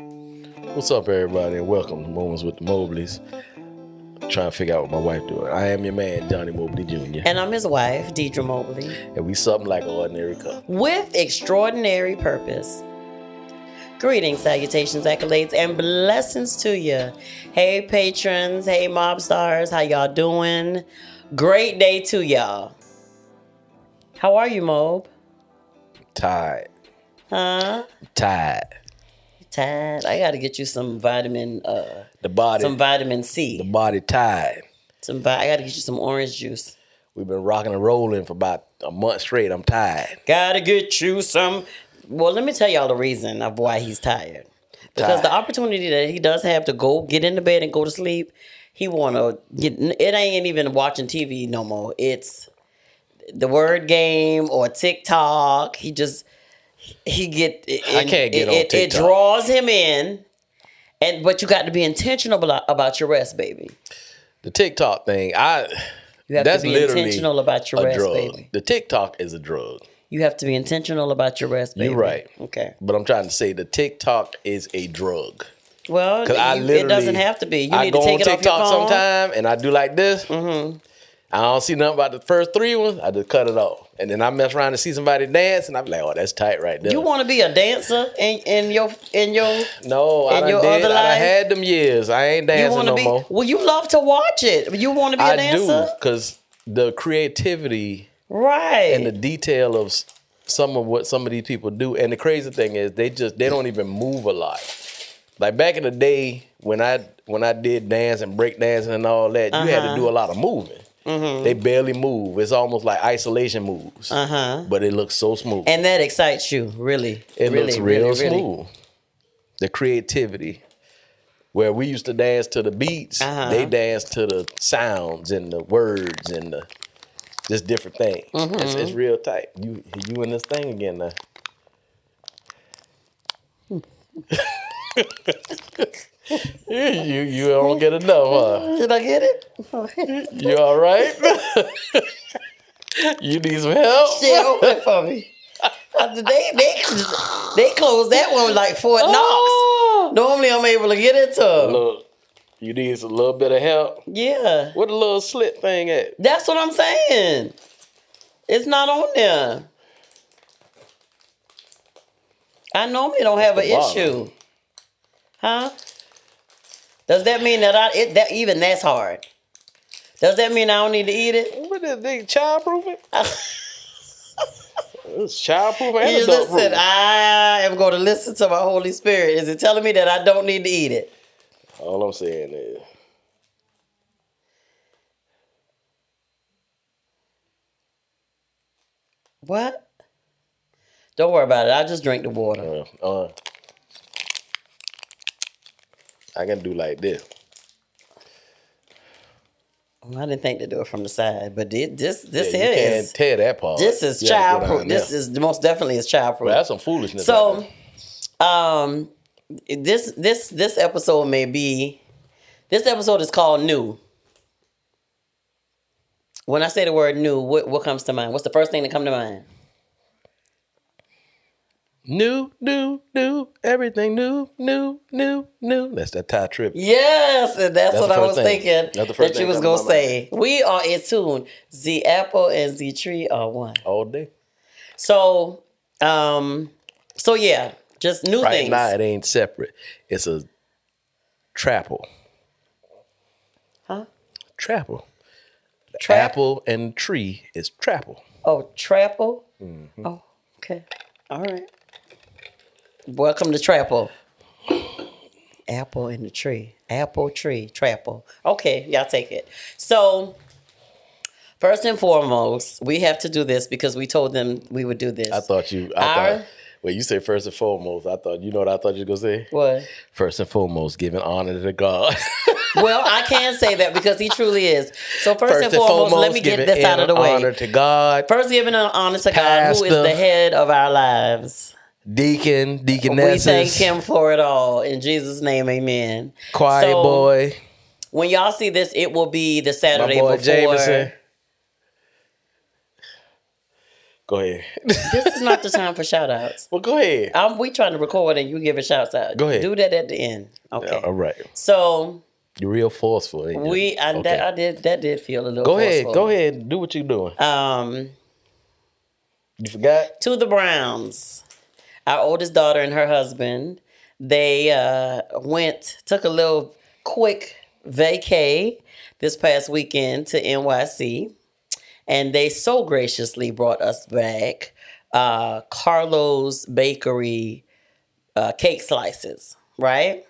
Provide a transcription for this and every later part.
What's up, everybody, and welcome to Moments with the Mobleys. Trying to figure out what my wife doing. I am your man, Johnnie Mobley Jr. And I'm his wife, Deirdra Mobley. And we something like an ordinary couple. With extraordinary purpose. Greetings, salutations, accolades, and blessings to you. Hey, patrons. Hey, mob stars. How y'all doing? Great day to y'all. How are you, Mob? Tired. Huh? Tired. Tired. I got to get you some vitamin. Some vitamin C. The body tired. I got to get you some orange juice. We've been rocking and rolling for about a month straight. I'm tired. Gotta get you some. Well, let me tell y'all the reason of why he's tired. Because the opportunity that he does have to go get into bed and go to sleep, he wanna get. It ain't even watching TV no more. It's the word game or TikTok. I can't get on TikTok. It draws him in, but you got to be intentional about your rest, baby. The TikTok thing, You have that's to be literally intentional about your a rest, drug. baby. The TikTok is a drug. You have to be intentional about your rest, baby. You're right. Okay. But I'm trying to say the TikTok is a drug. Well, it doesn't have to be. You need to take it off your phone. I go on TikTok sometime and I do like this. Mm-hmm. I don't see nothing about the first three ones. I just cut it off. And then I mess around and see somebody dance and I'm like, oh, that's tight right there. You want to be a dancer in your No, I done had them years. I ain't dancing no more. Well, you love to watch it. You want to be a dancer? I do, because the creativity right, and the detail of some of what some of these people do. And the crazy thing is they don't even move a lot. Like back in the day when I did dance and break dancing and all that, you had to do a lot of moving. Mm-hmm. They barely move. It's almost like isolation moves. But it looks so smooth. And that excites you, really. It looks real smooth. Really. The creativity. Where we used to dance to the beats, they dance to the sounds and the words and just different things. It's real tight. You in this thing again now. You don't get enough, huh? Did I get it? You all right? You need some help? Shit, open for me. They closed that one like Fort Knox. Normally I'm able to get into them. Look, you need a little bit of help? Yeah. What the little slit thing at? That's what I'm saying. It's not on there. I normally don't have an issue. Huh? Does that mean that even that's hard? Does that mean I don't need to eat it? What is they childproofing? It's childproof and adult proof. I am going to listen to my Holy Spirit. Is it telling me that I don't need to eat it? All I'm saying is, what? Don't worry about it. I'll just drink the water. I can do like this. I didn't think to do it from the side, but this you here can't is tear that part. This is childproof. This is most definitely is childproof. Well, that's some foolishness. So, this episode may be. This episode is called New. When I say the word new, what comes to mind? What's the first thing that comes to mind? New, everything new. That's that Thai trip. Yes, and that's what I was thinking that you was going to say. We are in tune. The apple and the tree are one. All day. So yeah, just new things. Right now, it ain't separate. It's a trapple. Huh? Trapple. The apple and tree is trapple. Oh, trapple? Mm-hmm. Oh, okay. All right. Welcome to Trapple. Apple in the tree. Apple tree. Trapple. Okay, y'all take it. So, first and foremost, we have to do this because we told them we would do this. Well, you say first and foremost. You know what I thought you were going to say? What? First and foremost, giving honor to God. Well, I can say that because he truly is. So first and foremost, let me get this out of the way. Honor to God. First, giving honor to God, who is the head of our lives. Deaconesses. We thank him for it all. In Jesus' name, amen. Quiet boy. When y'all see this, it will be the Saturday My boy before. Jameson. Go ahead. This is not the time for shout outs. Well, go ahead. We trying to record and you giving shouts out. Go ahead. Do that at the end. Okay. All right. So You're real forceful. Ain't you? that did feel a little Go ahead. forceful. Go ahead. Do what you're doing. You forgot? To the Browns. Our oldest daughter and her husband, they took a little quick vacay this past weekend to NYC. And they so graciously brought us back Carlo's Bakery cake slices, right?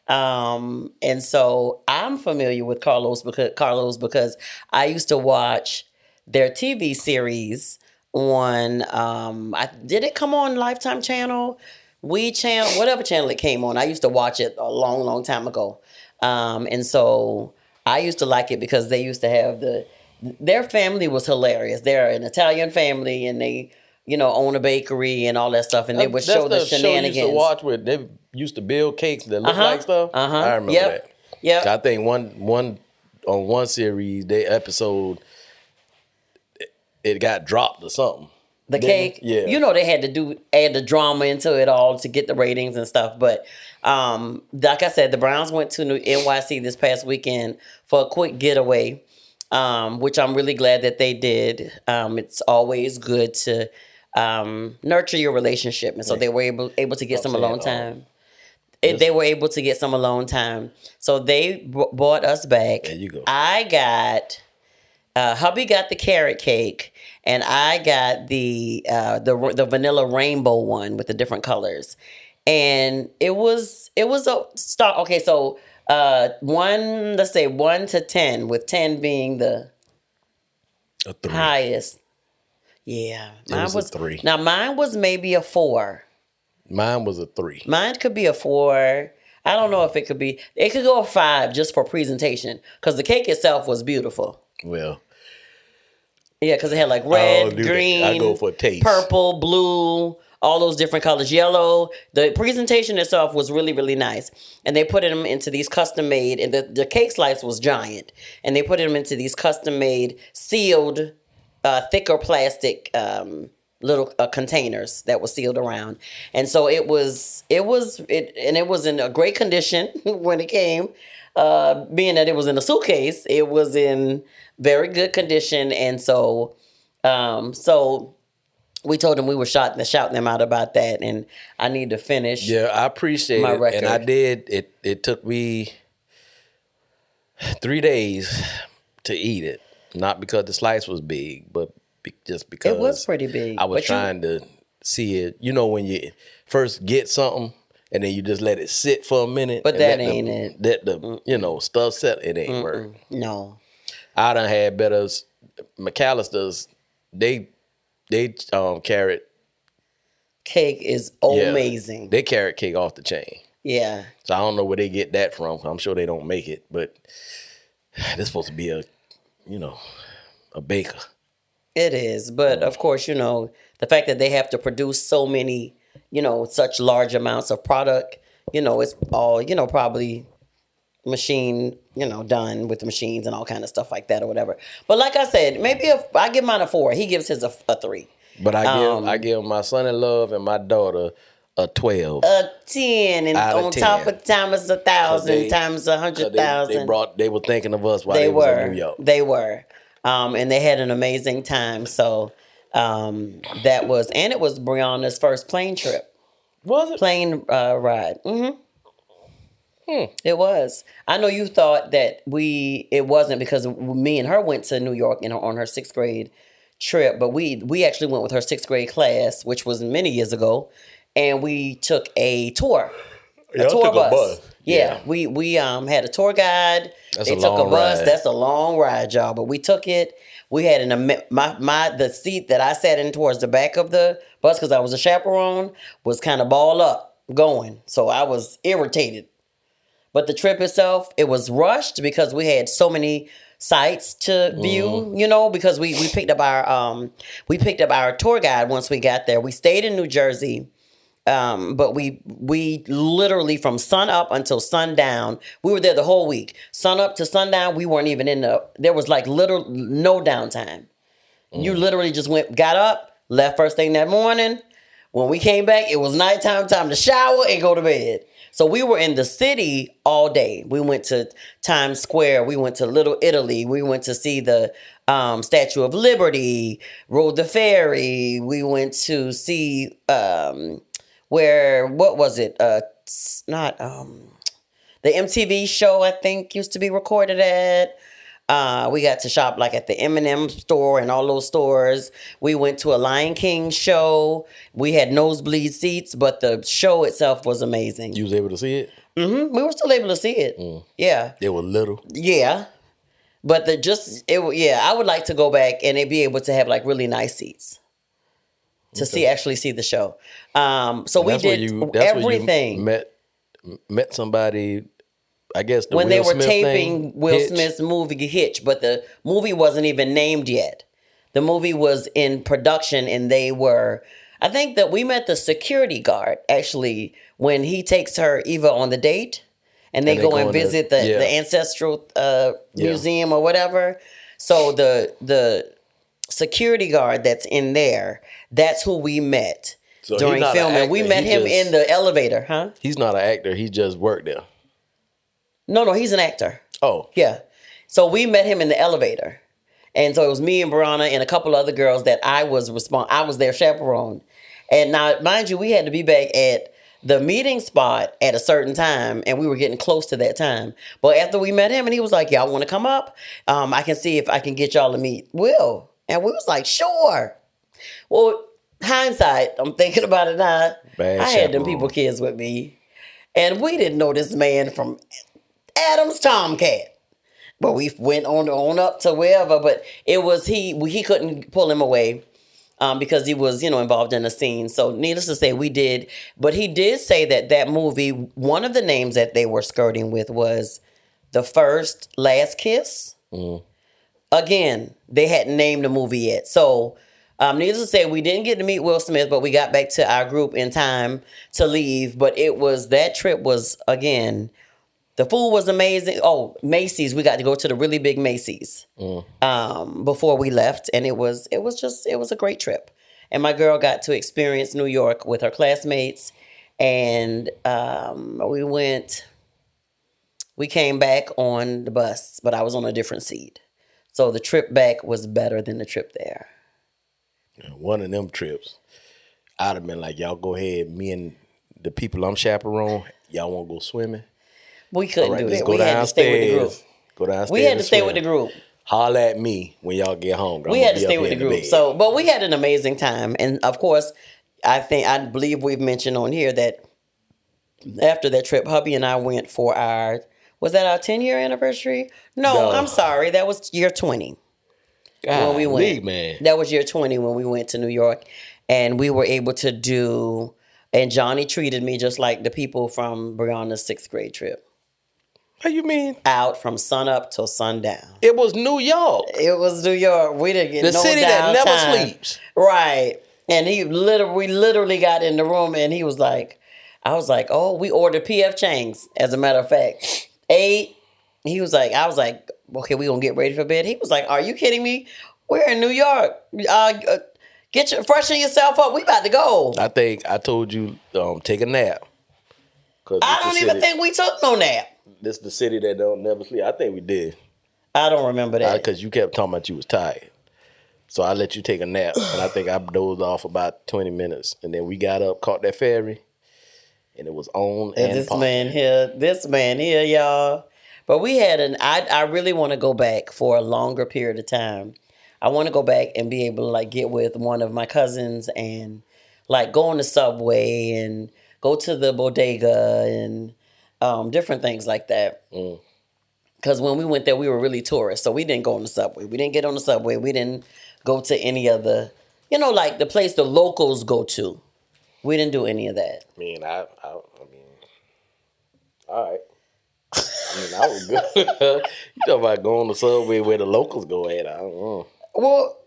And so I'm familiar with Carlo's because I used to watch their TV series on, did it come on Lifetime Channel? We Channel, whatever channel it came on. I used to watch it a long, long time ago. And so I used to like it because they used to have their family was hilarious. They're an Italian family and they, own a bakery and all that stuff. And they would show the shenanigans. Show you used to watch where they used to build cakes that look like stuff. I remember that. Yeah. I think one series, the episode, it got dropped or something. The cake, yeah. They had to add the drama into it all to get the ratings and stuff. But like I said, the Browns went to NYC this past weekend for a quick getaway, which I'm really glad that they did. It's always good to nurture your relationship, and so they were able to get some alone time. They were able to get some alone time, so they brought us back. There you go. I got. Hubby got the carrot cake, and I got the vanilla rainbow one with the different colors, and it was a start. Okay, so 1 to 10, with 10 being the highest. Yeah, mine was a 3. Now mine was maybe a 4. Mine was a 3. Mine could be a 4. I don't know if it could be. It could go a 5 just for presentation because the cake itself was beautiful. Well. Yeah, because it had like red, green, I go for taste. Purple, blue, all those different colors, yellow. The presentation itself was really, really nice. And they put them into these custom made, and the cake slice was giant. And they put them into these custom made, sealed, thicker plastic little containers that were sealed around. And so it was in a great condition when it came. Being that it was in a suitcase, it was in very good condition, and so we told them we were shouting them out about that, and I need to finish. Yeah, I appreciate my it, record. and I did. It took me 3 days to eat it, not because the slice was big, but just because it was pretty big. I was trying to see it. When you first get something. And then you just let it sit for a minute. But that ain't it. That stuff set, it ain't work. No. I done had better. McAllister's, they carrot cake is amazing. Yeah, they carrot cake off the chain. Yeah. So I don't know where they get that from. I'm sure they don't make it, but they're supposed to be a baker. It is, but of course, the fact that they have to produce so many. Such large amounts of product, it's all, probably machine, done with machines and all kind of stuff like that or whatever. But like I said, maybe I give mine a 4. He gives his a 3. But I give my son-in-law and my daughter a 12. A 10, and on 10. Top of times 1,000 times 100,000. They were thinking of us while they were in New York. They were. And they had an amazing time. So it was Brianna's first plane trip. Was it? Plane ride. Mm-hmm. It was. I know you thought that it wasn't because me and her went to New York on her 6th grade trip, but we actually went with her 6th grade class, which was many years ago, and we took a tour. A tour bus. Yeah. We had a tour guide. They took a bus. Ride. That's a long ride, y'all. But we took it. We had the seat that I sat in towards the back of the bus because I was a chaperone was kind of ball up going. So I was irritated. But the trip itself, it was rushed because we had so many sites to view, because we picked up our tour guide once we got there. We stayed in New Jersey. But we literally from sun up until sundown, we were there the whole week. Sun up to sundown, we weren't even there was like no downtime. You literally just got up, Left first thing that morning. When we came back, it was nighttime, time to shower and go to bed. So we were in the city all day. We went to Times Square. We went to Little Italy. We went to see the Statue of Liberty, rode the ferry. We went to see what was it? Not the MTV show, I think, used to be recorded at. We got to shop like at the M&M store and all those stores. We went to a Lion King show. We had nosebleed seats, but the show itself was amazing. You was able to see it? Mm-hmm. We were still able to see it. Yeah. It was little. Yeah. But I would like to go back and be able to have like really nice seats to actually see the show. So we did everything. Where you met somebody. I guess when they were taping Will Smith's movie Hitch, but the movie wasn't even named yet. The movie was in production, and I think that we met the security guard actually when he takes Eva on the date, and they go and visit the ancestral museum or whatever. So the security guard that's in there, that's who we met during filming. We met him in the elevator, huh? He's not an actor. He just worked there. No, he's an actor. Oh. Yeah. So we met him in the elevator. And so it was me and Brianna and a couple other girls that I was their chaperone. And now, mind you, we had to be back at the meeting spot at a certain time, and we were getting close to that time. But after we met him, and he was like, y'all want to come up? I can see if I can get y'all to meet Will. And we was like, sure. Well, hindsight, I'm thinking about it now. I had them people kids with me. And we didn't know this man from Adam's Tomcat. But we went on up to wherever, but it was he couldn't pull him away because he was, involved in a scene. So needless to say, we did. But he did say that movie, one of the names that they were skirting with was The First Last Kiss. Again, they hadn't named the movie yet. So needless to say, we didn't get to meet Will Smith, but we got back to our group in time to leave. But that trip was, again, the food was amazing. Oh, Macy's. We got to go to the really big Macy's before we left. And it was a great trip. And my girl got to experience New York with her classmates. And we came back on the bus, but I was on a different seat. So the trip back was better than the trip there. One of them trips, I'd have been like, y'all go ahead. Me and the people I'm chaperone, y'all want to go swimming? We couldn't do that. We had to stay with the group. Go downstairs. We had to stay with the group. Holler at me when y'all get home. We had to stay with the group. So, but we had an amazing time. And of course, I believe we've mentioned on here that after that trip, hubby and I went for was that our 10-year anniversary? No, I'm sorry. That was year 20. When we went. Man. That was year 20 when we went to New York. And we were able to and Johnny treated me just like the people from Brianna's 6th grade trip. What you mean? Out from sun up till sundown. It was New York. It was New York. We didn't get the no city downtime. that never sleeps. Right. And we literally got in the room and he was like, I was like, oh, we ordered PF Chang's, as a matter of fact. Ate. I was like, okay, we gonna get ready for bed. He was like, are you kidding me? We're in New York. Freshen yourself up. We about to go. I think I told you take a nap. I don't even think we took no nap. This is the city that don't never sleep. I think we did. I don't remember that. Because you kept talking about you was tired. So I let you take a nap. And I think I dozed off about 20 minutes. And then we got up, caught that ferry. And it was on and this man here, y'all. But we had I really want to go back for a longer period of time. I want to go back and be able to like get with one of my cousins and like go on the subway and go to the bodega and different things like that. Because when we went there, we were really tourists. So we didn't go on the subway. We didn't get on the subway. We didn't go to any other, like the place the locals go to. We didn't do any of that. I mean, all right. I was good. You talking about going on the subway where the locals go at? I don't know. Well,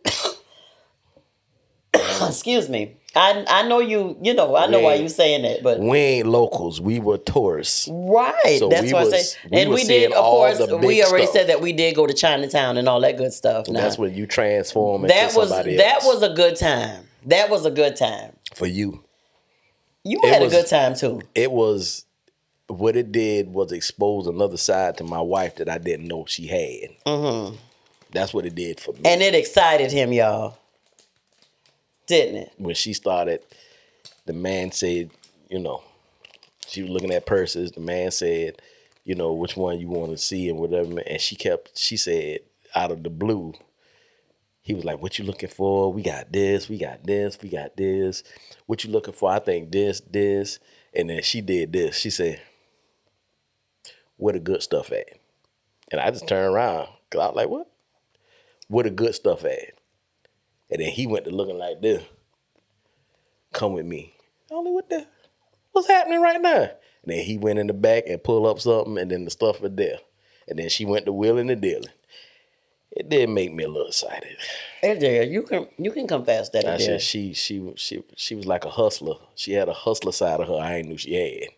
excuse me. I know I know why you saying that, but we ain't locals. We were tourists. Right. So that's what I say. And we did, of course, we already said that we did go to Chinatown and all that good stuff. And that's when you transform into somebody else. That was a good time. That was a good time. For you. You had a good time too. It was, what it did was expose another side to my wife that I didn't know she had. Mm-hmm. That's what it did for me. And it excited him, y'all. Didn't it? When she started, the man said, she was looking at purses. The man said, which one you want to see and whatever. And she said, out of the blue, he was like, what you looking for? We got this, we got this, we got this. What you looking for? I think this. And then she did this. She said, where the good stuff at? And I just turned around because I was like, what? Where the good stuff at? And then he went to looking like this. Come with me. What's happening right now? And then he went in the back and pulled up something, and then the stuff was there. And then she went to wheeling and dealing. It did make me a little excited. It did. You can confess that it did. She was like a hustler. She had a hustler side of her I ain't knew she had.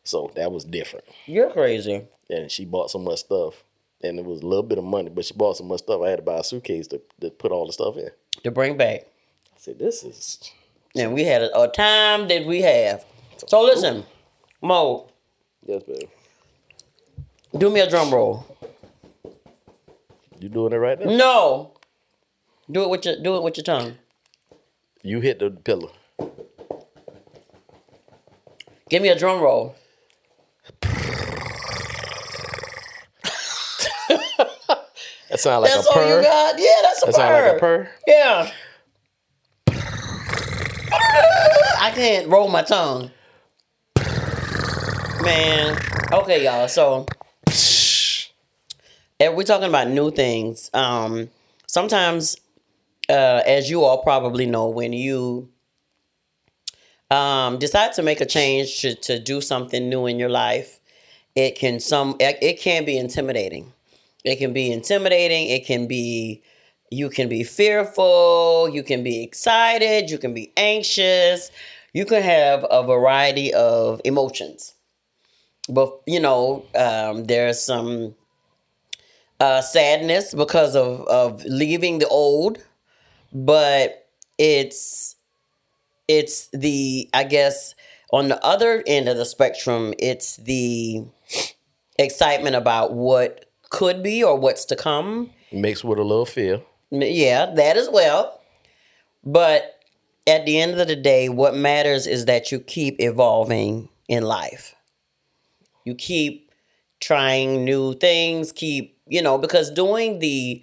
So that was different. You're crazy. And she bought so much stuff. And it was a little bit of money, but she bought so much stuff, I had to buy a suitcase to put all the stuff in. To bring back. I said, this is... And we had a time that we have. So listen, Mo. Yes, baby. Do me a drum roll. You doing it right now? No. Do it with your tongue. You hit the pillar. Give me a drum roll. That sound like that's a purr. All you got? Yeah, that's a purr. That sound like a purr? Yeah. I can't roll my tongue. Man. Okay, y'all. So, we're talking about new things. Sometimes, as you all probably know, when you decide to make a change to do something new in your life, it can be intimidating. It can be intimidating. You can be fearful. You can be excited. You can be anxious. You can have a variety of emotions. But, there's some sadness because of leaving the old. But it's the, I guess, on the other end of the spectrum, it's the excitement about what could be or what's to come. Mixed with a little fear. Yeah, that as well. But at the end of the day, what matters is that you keep evolving in life. You keep trying new things, because doing the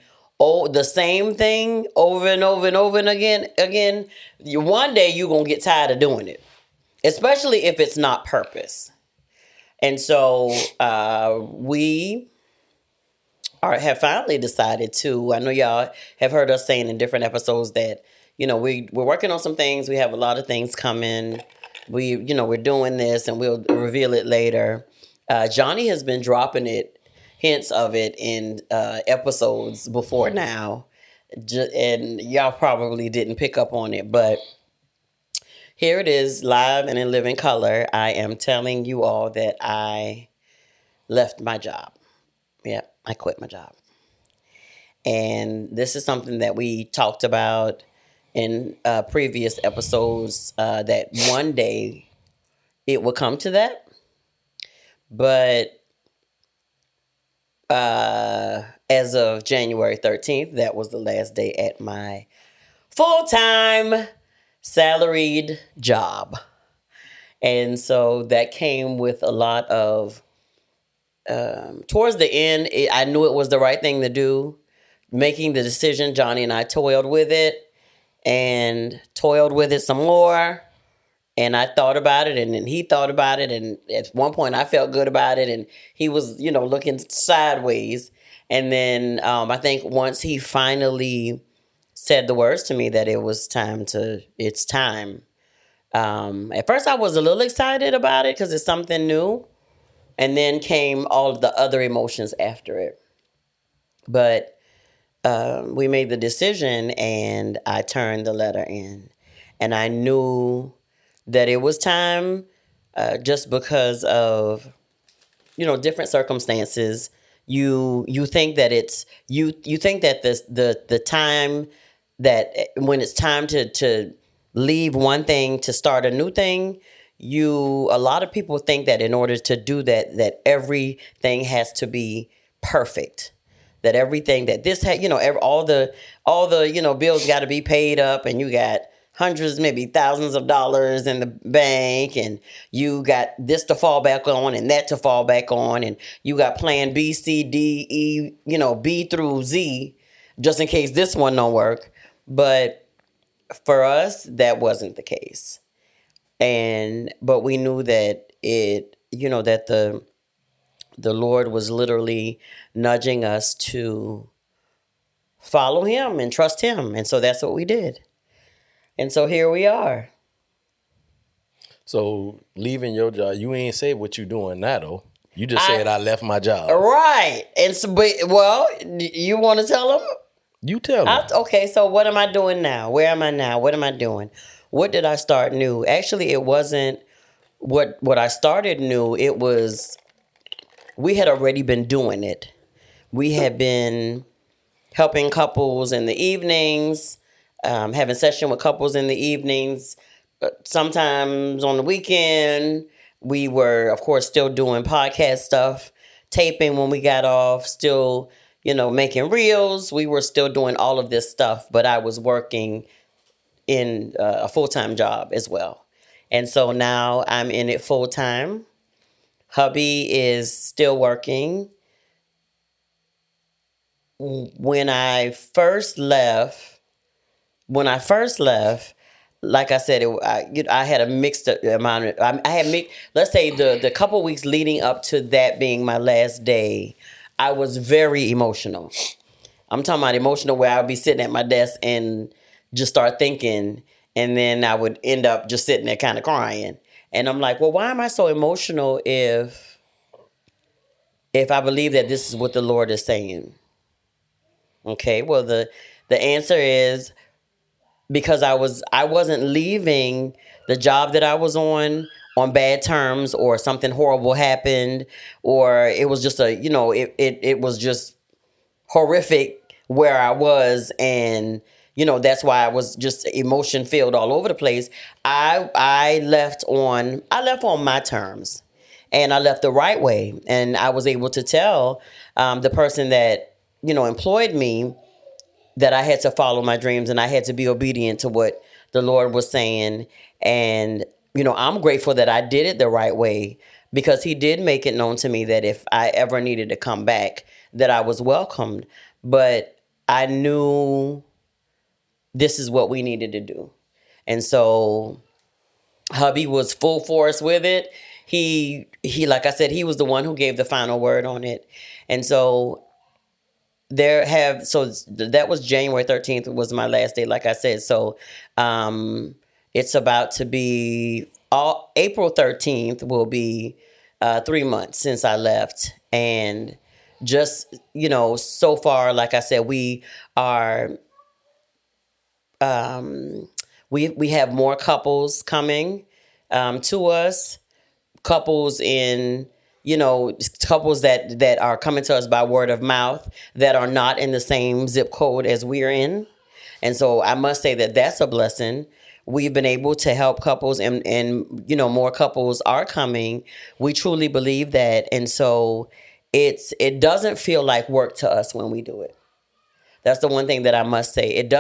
same thing over and over and over and again, one day you're going to get tired of doing it, especially if it's not purpose. And so we have finally decided to, I know y'all have heard us saying in different episodes that, we're working on some things. We have a lot of things coming. We're doing this and we'll reveal it later. Johnnie has been dropping hints of it in episodes before now. And y'all probably didn't pick up on it, but here it is, live and in living color. I am telling you all that I left my job. Yeah, I quit my job. And this is something that we talked about in previous episodes, that one day it would come to that. But as of January 13th, that was the last day at my full-time salaried job. And so that came with a lot of, towards the end, I knew it was the right thing to do. Making the decision, Johnnie and I toiled with it some more. And I thought about it, and then he thought about it. And at one point, I felt good about it, and he was, looking sideways. And then I think once he finally said the words to me that it's time. At first, I was a little excited about it because it's something new. And then came all of the other emotions after it. But we made the decision, and I turned the letter in. And I knew that it was time, just because of, different circumstances. You think that you think that the time that when it's time to leave one thing to start a new thing, a lot of people think that in order to do that, that everything has to be perfect. That everything that this had, all the bills got to be paid up, and you got hundreds, maybe thousands of dollars in the bank, and you got this to fall back on and that to fall back on, and you got plan B, C, D, E, B through Z, just in case this one don't work. But for us, that wasn't the case. But we knew that that the Lord was literally nudging us to follow him and trust him. And so that's what we did. And so here we are. So leaving your job, you ain't say what you doing now, though. You just said I left my job. Right. And so, you want to tell them? You tell them. Okay, so what am I doing now? Where am I now? What am I doing? What did I start new? Actually, it wasn't what I started new. It was, we had already been doing it. We had been helping couples in the evenings, having session with couples in the evenings. Sometimes on the weekend, we were, of course, still doing podcast stuff, taping when we got off, still, making reels. We were still doing all of this stuff, but I was working in a full-time job as well. And so now I'm in it full-time. Hubby is still working. When I first left, like I said, I had a mixed amount of, I had let's say the couple weeks leading up to that being my last day, I was very emotional. I'm talking about emotional where I would be sitting at my desk and just start thinking, and then I would end up just sitting there kind of crying. And I'm like, well, why am I so emotional if I believe that this is what the Lord is saying? Okay, well, the answer is because I wasn't leaving the job that I was on bad terms, or something horrible happened, or it was just it was just horrific where I was, and that's why I was just emotion filled all over the place. I left on my terms, and I left the right way, and I was able to tell the person that employed me that I had to follow my dreams and I had to be obedient to what the Lord was saying. And, I'm grateful that I did it the right way, because he did make it known to me that if I ever needed to come back, that I was welcomed. But I knew this is what we needed to do. And so hubby was full force with it. He, like I said, he was the one who gave the final word on it. And so that was January 13th was my last day, like I said. So it's about to be April 13th will be 3 months since I left. And just, so far, like I said, we are, we have more couples coming to us, couples couples that are coming to us by word of mouth that are not in the same zip code as we're in. And so I must say that that's a blessing. We've been able to help couples, and more couples are coming. We truly believe that. And so it doesn't feel like work to us when we do it. That's the one thing that I must say. It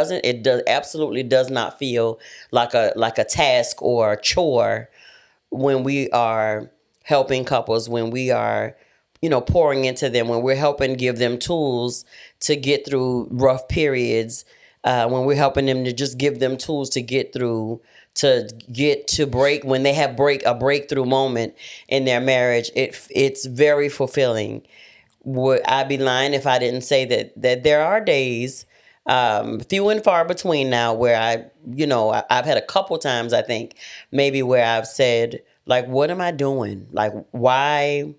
absolutely does not feel like a task or a chore when we are helping couples, when we are, pouring into them, when we're helping give them tools to get through rough periods, when we're helping them to just give them tools to get through, when they have a breakthrough moment in their marriage. It's very fulfilling. Would I be lying if I didn't say that there are days, few and far between now, where I've had a couple times, I think, maybe, where I've said, like, what am I doing? Like, why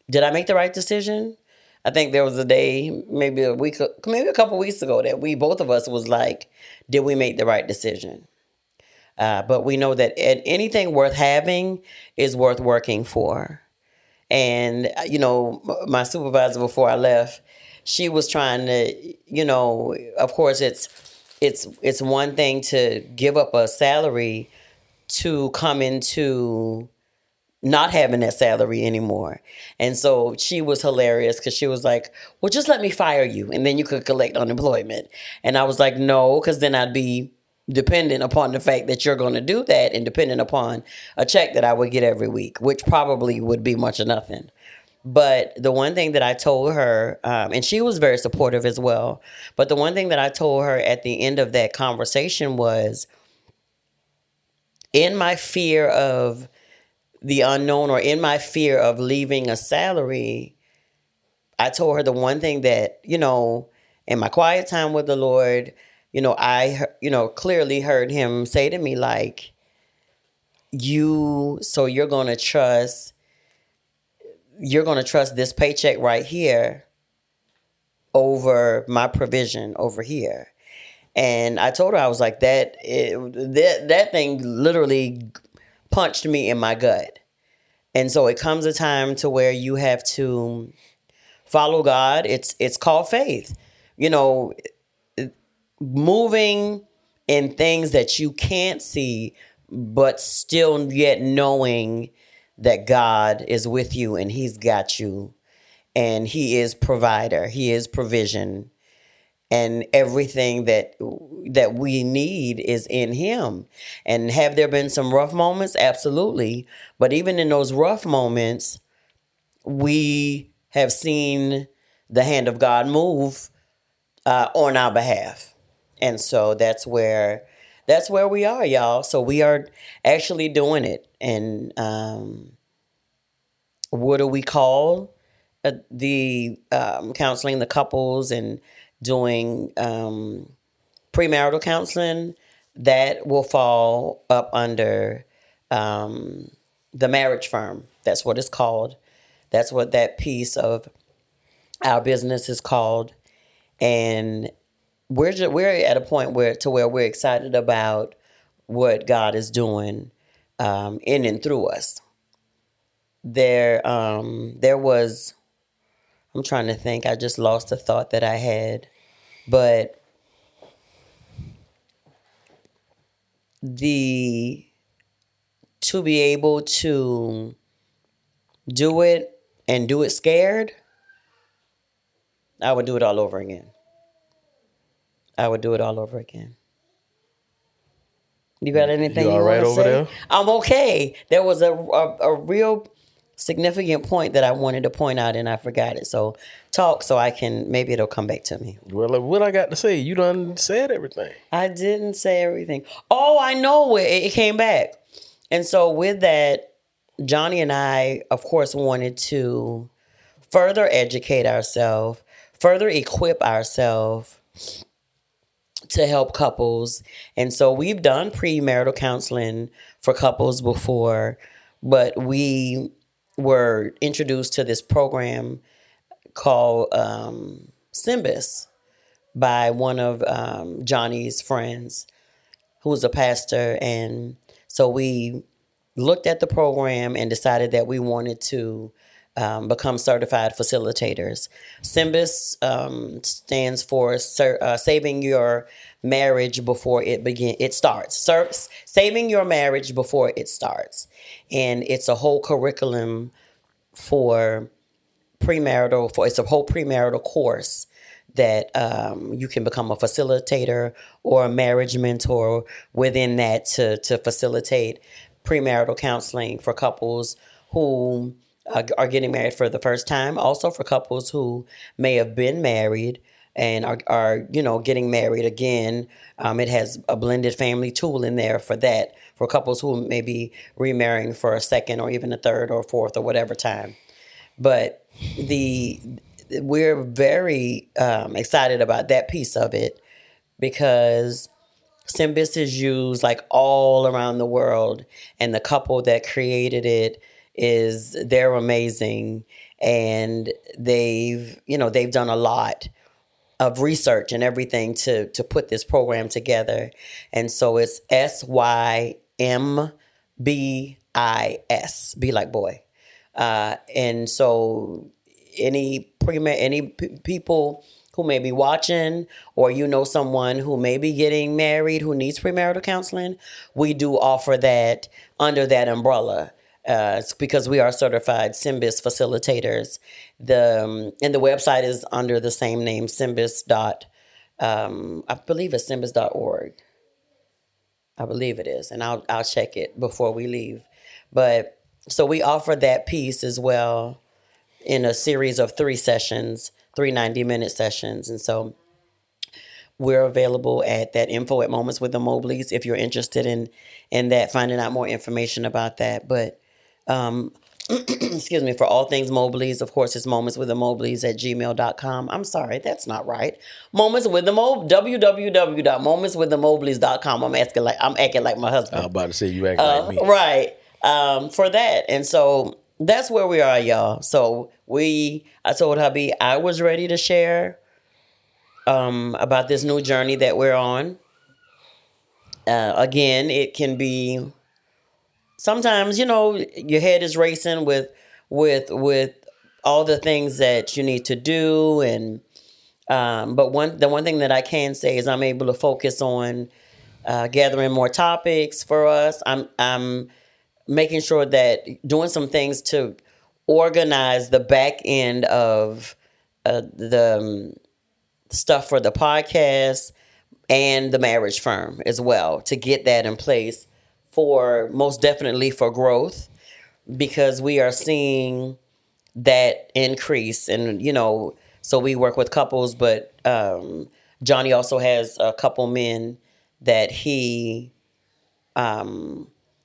did I make the right decision? I think there was a day, maybe a couple weeks ago, that both of us was like, did we make the right decision? But we know that anything worth having is worth working for. And, my supervisor before I left, she was trying to, of course, it's it's one thing to give up a salary to come into not having that salary anymore. And so she was hilarious because she was like, well, just let me fire you and then you could collect unemployment. And I was like, no, because then I'd be dependent upon the fact that you're going to do that and dependent upon a check that I would get every week, which probably would be much of nothing. But the one thing that I told her, and she was very supportive as well, but the one thing that I told her at the end of that conversation was, in my fear of the unknown or in my fear of leaving a salary, I told her the one thing that, in my quiet time with the Lord, I clearly heard him say to me, like, you're going to trust this paycheck right here over my provision over here. And I told her, I was like, that thing literally punched me in my gut. And so it comes a time to where you have to follow God. It's called faith. Moving in things that you can't see, but still yet knowing that God is with you and he's got you and he is provider, he is provision, and everything that we need is in him. And have there been some rough moments? Absolutely. But even in those rough moments, we have seen the hand of God move on our behalf. And so that's where we are, y'all. So we are actually doing it. And what do we call the counseling the couples and doing premarital counseling? That will fall up under the marriage firm. That's what it's called. That's what that piece of our business is called. And we're at a point where we're excited about what God is doing in and through us. There was, I'm trying to think, I just lost a thought that I had, but to be able to do it and do it scared, I would do it all over again. You got anything you want to say? There? I'm okay. There was a real significant point that I wanted to point out and I forgot it. So talk so I can, maybe it'll come back to me. Well, what I got to say? You done said everything. I didn't say everything. Oh, I know it came back. And so with that, Johnnie and I, of course, wanted to further educate ourselves, further equip ourselves to help couples. And so we've done premarital counseling for couples before, but we were introduced to this program called Symbis by one of Johnnie's friends who was a pastor. And so we looked at the program and decided that we wanted to become certified facilitators. Symbis stands for saving your marriage before it starts. Saving your marriage before it starts. And it's a whole curriculum for premarital, it's a whole premarital course that you can become a facilitator or a marriage mentor within that to facilitate premarital counseling for couples who are getting married for the first time. Also for couples who may have been married and are getting married again. It has a blended family tool in there for that, for couples who may be remarrying for a second or even a third or fourth or whatever time. But we're very excited about that piece of it because Symbis is used like all around the world, and the couple that created it they're amazing, and they've done a lot of research and everything to put this program together. And so it's SYMBIS, be like boy. And so any people who may be watching, or you know someone who may be getting married who needs premarital counseling, we do offer that under that umbrella. It's because we are certified Symbis facilitators. And the website is under the same name, Symbis. I believe it's Symbis.org. I believe it is, and I'll check it before we leave. But so we offer that piece as well in a series of 3 sessions, 3 90-minute sessions. And so we're available at that info at Moments with the Mobleys if you're interested in that, finding out more information about that. But excuse me, for all things Mobleys, of course, it's momentswiththemobleys@gmail.com. I'm sorry, that's not right. www.momentswiththemobleys.com. I'm acting like my husband. I was about to say you act like me. Right. For that. And so that's where we are, y'all. So I told hubby I was ready to share about this new journey that we're on. Again, it can be sometimes, your head is racing with all the things that you need to do, and but the one thing that I can say is I'm able to focus on gathering more topics for us. I'm making sure that doing some things to organize the back end of the stuff for the podcast and the marriage firm as well, to get that in place for most definitely for growth, because we are seeing that increase. And, so we work with couples, but Johnny also has a couple men that he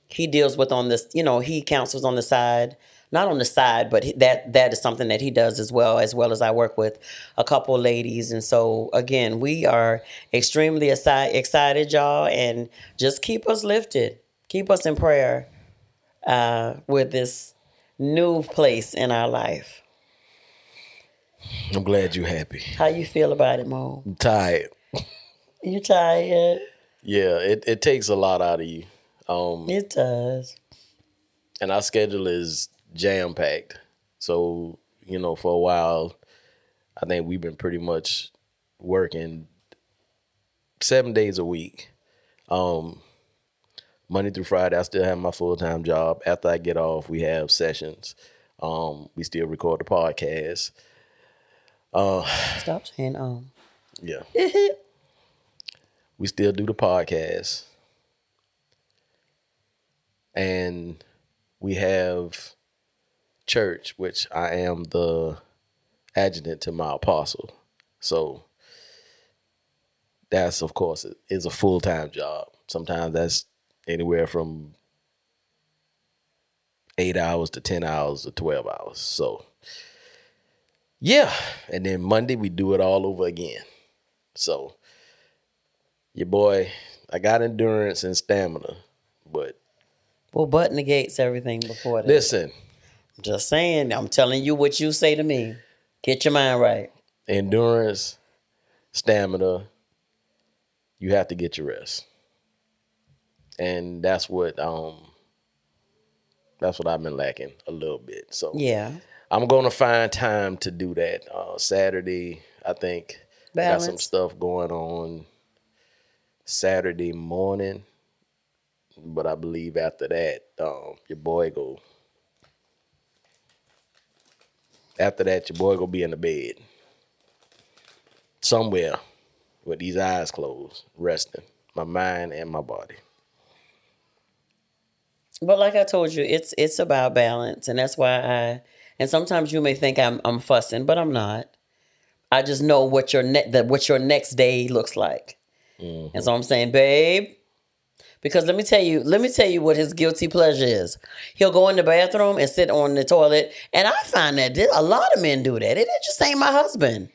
deals with on this, he counsels on the side, not on the side, but that is something that he does as well as I work with a couple ladies. And so again, we are extremely excited, y'all, and just keep us lifted. Keep us in prayer with this new place in our life. I'm glad you're happy. How you feel about it, Mo? I'm tired. You tired? Yeah, it takes a lot out of you. It does. And our schedule is jam-packed. So, for a while, I think we've been pretty much working 7 days a week. Monday through Friday, I still have my full-time job. After I get off, we have sessions. We still record the podcast. Stop saying Yeah. We still do the podcast. And we have church, which I am the adjutant to my apostle. So that's, of course, is a full-time job. Sometimes that's anywhere from 8 hours to 10 hours to 12 hours. So, yeah. And then Monday, we do it all over again. So, your boy, I got endurance and stamina, but... Well, butt negates everything before that. Listen. Just saying, I'm telling you what you say to me. Get your mind right. Endurance, stamina, you have to get your rest. And that's what I've been lacking a little bit. So yeah, I'm gonna find time to do that. Saturday, I think Balance. I got some stuff going on Saturday morning, but I believe after that, your boy go be in the bed somewhere with these eyes closed, resting, my mind and my body. But like I told you, it's about balance, and that's why and sometimes you may think I'm fussing, but I'm not. I just know what your next day looks like. Mm-hmm. And so I'm saying, babe, because let me tell you what his guilty pleasure is. He'll go in the bathroom and sit on the toilet, and I find that a lot of men do that. It just ain't my husband.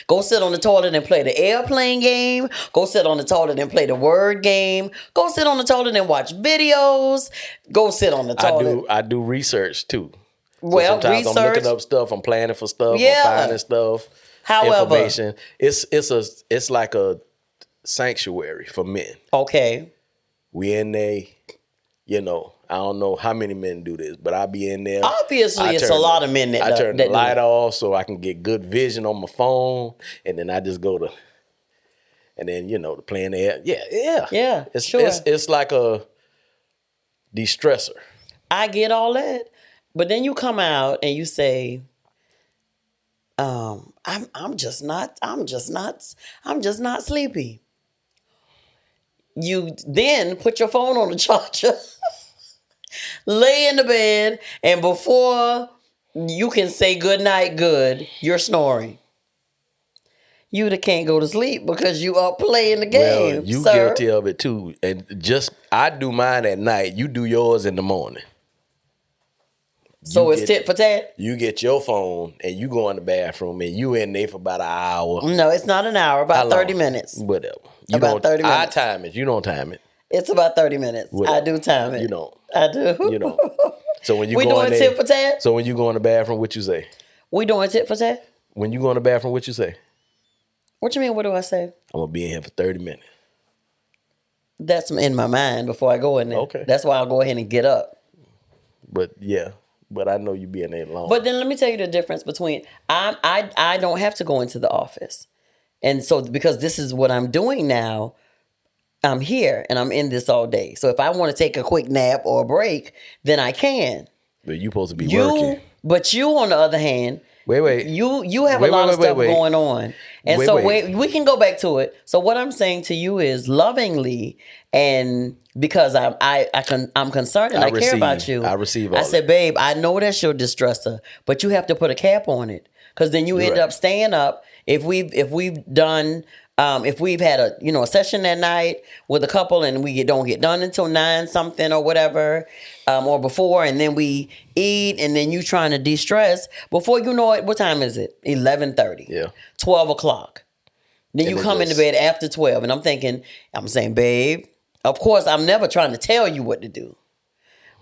Go sit on the toilet and play the airplane game. Go sit on the toilet and play the word game. Go sit on the toilet and watch videos. Go sit on the toilet. I do research too. Well, so sometimes research. I'm looking up stuff. I'm planning for stuff. Yeah. I'm finding stuff. However, information. It's like a sanctuary for men. Okay. We in there, I don't know how many men do this, but I'll be in there. Obviously, it's a lot of men that I turn the light do off so I can get good vision on my phone, and then I just go to, and then to playing the air. Yeah, It's sure. It's like a de-stressor. I get all that, but then you come out and you say, I'm just not sleepy. You then put your phone on the charger, lay in the bed, and before you can say good night, you're snoring. You can't go to sleep because you are playing the game. Well, you sir. guilty of it too, and I do mine at night. You do yours in the morning. So it's tit for tat? You get your phone and you go in the bathroom and you in there for about an hour. No, it's not an hour. About 30 minutes. Whatever. About 30 minutes. I time it. You don't time it. It's about 30 minutes. Whatever. I do time it. You don't. I do. You don't. So when you we go doing in there, tit for tat? So when you go in the bathroom, what you say? We doing tit for tat? When you go in the bathroom, what you say? What you mean? What do I say? I'm going to be in here for 30 minutes. That's in my mind before I go in there. Okay. That's why I'll go ahead and get up. But yeah. But I know you be in there long. But then let me tell you the difference between I don't have to go into the office. And so because this is what I'm doing now, I'm here and I'm in this all day. So if I want to take a quick nap or a break, then I can. But you supposed to be working. But you, on the other hand, wait. You have a lot of stuff going on. And we can go back to it. So what I'm saying to you is lovingly, and because I'm concerned and I care about you. I receive all I said, babe, I know that's your distressor, but you have to put a cap on it. Because then you end up staying up. If we've had a session that night with a couple and we don't get done until 9 something or whatever, or before, and then we eat, and then you trying to de-stress, before you know it, what time is it? 11:30. Yeah. 12 o'clock. Then you come into bed after 12, and I'm saying, babe, of course I'm never trying to tell you what to do.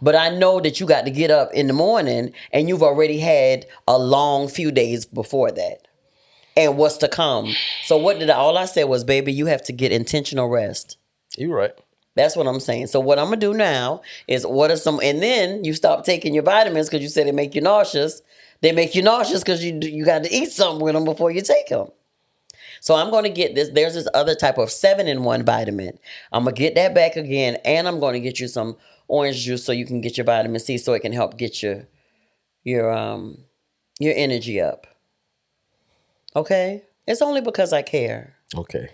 But I know that you got to get up in the morning, and you've already had a long few days before that. And what's to come. So all I said was, baby, you have to get intentional rest. You're right. That's what I'm saying. So what I'm going to do now is and then you stop taking your vitamins because you said they make you nauseous. They make you nauseous because you got to eat something with them before you take them. So I'm going to get this. There's this other type of 7-in-1 vitamin. I'm going to get that back again, and I'm going to get you some orange juice so you can get your vitamin C so it can help get your energy up. Okay? It's only because I care. Okay.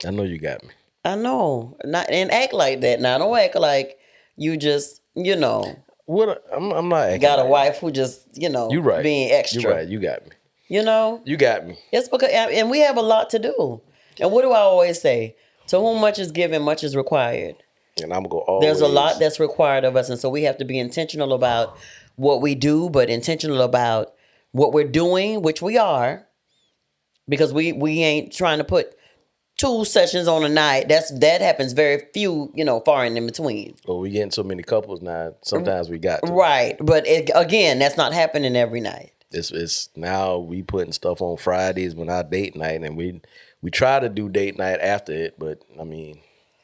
I know you got me. I know. And act like that. Now, don't act like you just, What? I'm not acting got a like wife who just, you right. being extra. You're right. You got me. You got me. It's because, and we have a lot to do. And what do I always say? To whom much is given, much is required. And I'm going to always. There's a lot that's required of us. And so we have to be intentional about what we do, but intentional about what we're doing, which we are. Because we ain't trying to put 2 sessions on a night. That happens very few, far and in between. Well, we getting so many couples now. Sometimes we got to. Right, but again, that's not happening every night. It's now we putting stuff on Fridays when our date night, and we try to do date night after it, but I mean.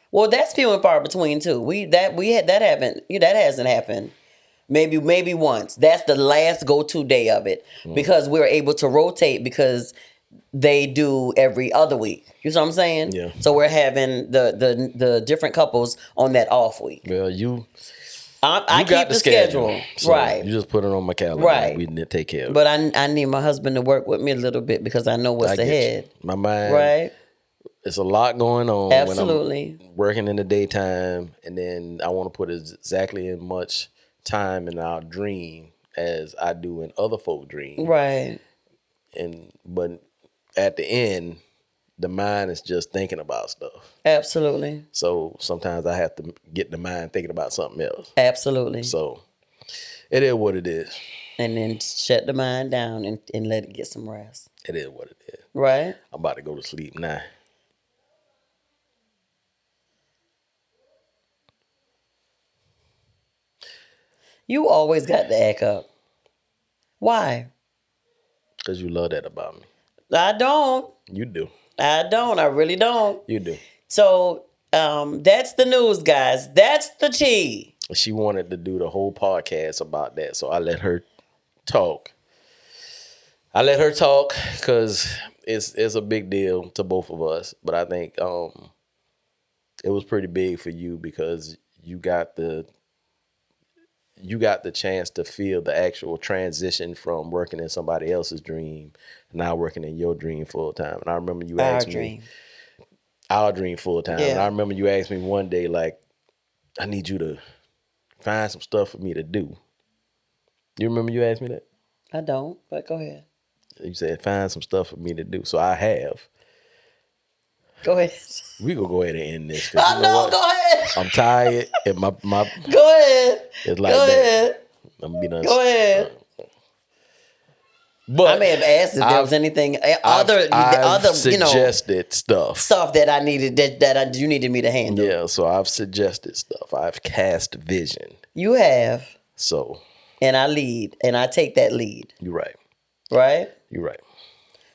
Well, that's few and far between too. That hasn't happened. Maybe once. That's the last go-to day of it because we're able to rotate because they do every other week. You know what I'm saying? Yeah. So we're having the different couples on that off week. Well, I keep the schedule. So right. You just put it on my calendar. Right. We didn't take care of it. But I need my husband to work with me a little bit because I know what's ahead. My mind. Right. It's a lot going on. Absolutely. When I'm working in the daytime, and then I want to put exactly as much time in our dream as I do in other folk dreams. Right. But at the end, the mind is just thinking about stuff. Absolutely. So sometimes I have to get the mind thinking about something else. Absolutely. So it is what it is. And then shut the mind down and let it get some rest. It is what it is. Right. I'm about to go to sleep now. You always got to act up. Why? Because you love that about me. I don't. You do. I don't. I really don't. You do. So that's the news, guys. That's the tea. She wanted to do the whole podcast about that, so I let her talk. Because it's a big deal to both of us, but I think it was pretty big for you because you got the chance to feel the actual transition from working in somebody else's dream, now working in your dream full time. And I remember you asked me, our dream full time. Yeah. And I remember you asked me one day, like, I need you to find some stuff for me to do. You remember you asked me that? I don't, but go ahead. You said, find some stuff for me to do. So I have. Go ahead. We gonna go ahead and end this. Go ahead. I'm tired and my Go ahead. It's like go that. Ahead. I'm gonna be done. Go ahead. But I may have asked if there was anything other suggested stuff that I needed that you needed me to handle. Yeah, so I've suggested stuff. I've cast vision. You have. So. And I lead, and I take that lead. You're right. Right? You're right.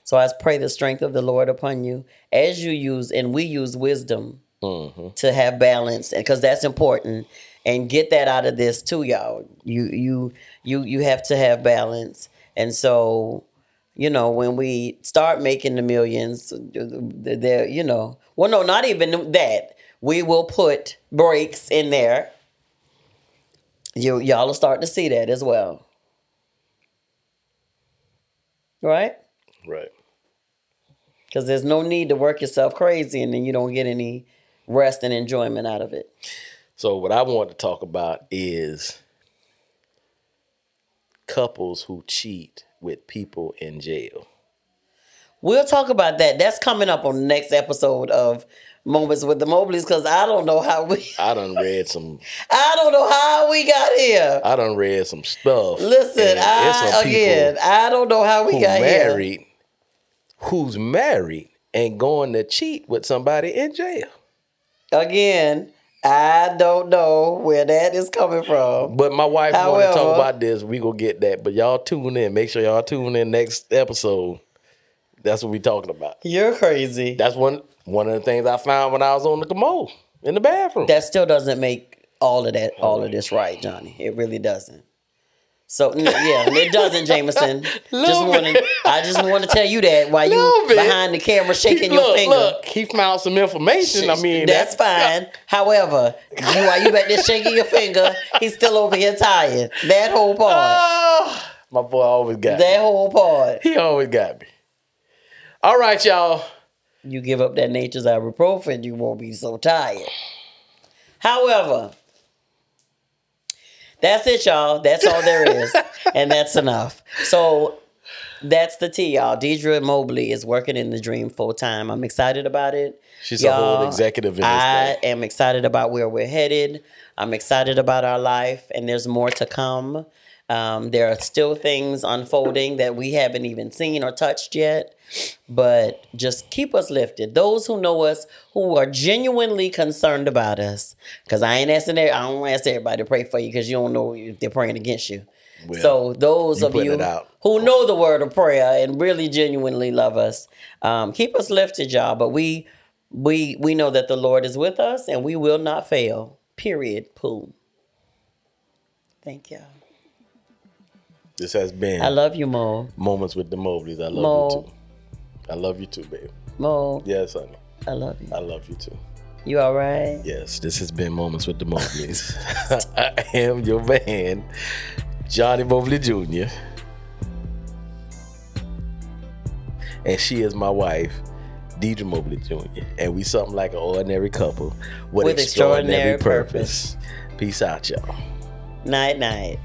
So I pray the strength of the Lord upon you as you use, and we use wisdom to have balance, because that's important. And get that out of this too, y'all. You have to have balance. And so, when we start making the millions, well, no, not even that. We will put breaks in there. Y'all will start to see that as well. Right? Right. Because there's no need to work yourself crazy and then you don't get any rest and enjoyment out of it. So what I want to talk about is couples who cheat with people in jail. We'll talk about that. That's coming up on the next episode of Moments with the Mobleys, because I don't know how I done read some. I don't know how we got here. I done read some stuff. Listen, I don't know how we got here. Who's married and going to cheat with somebody in jail. Again, I don't know where that is coming from. But my wife wanted to talk about this. We gonna get that. But y'all tune in. Make sure y'all tune in next episode. That's what we talking about. You're crazy. That's one of the things I found when I was on the commode in the bathroom. That still doesn't make all of this right, Johnny. It really doesn't. So it doesn't, Jameson. I just want to tell you that while you behind the camera shaking your finger. Look, he found some information. I mean, that's fine. However, while you back there shaking your finger, he's still over here tired. That whole part. My boy always got me. That whole part. He always got me. All right, y'all. You give up that nature's ibuprofen, you won't be so tired. However, that's it, y'all. That's all there is. And that's enough. So that's the tea, y'all. Deirdra Mobley is working in the dream full time. I'm excited about it. She's a whole executive in this I am excited about where we're headed. I'm excited about our life, and there's more to come. There are still things unfolding that we haven't even seen or touched yet. But just keep us lifted. Those who know us, who are genuinely concerned about us. Because I don't ask everybody to pray for you because you don't know if they're praying against you. Well, so those of you who know the word of prayer and really genuinely love us, keep us lifted, y'all. But we know that the Lord is with us and we will not fail. Period. Pooh. Thank y'all. This has been I love you, Mo. Moments with the Mobleys. I love you too. I love you too, babe. Mo. Yes, honey. I love you. I love you too. You all right? Yes, this has been Moments with the Mobleys. I am your man, Johnny Mobley Jr. And she is my wife, Deirdra Mobley Jr. And we something like an ordinary couple with extraordinary purpose. Peace out, y'all. Night, night.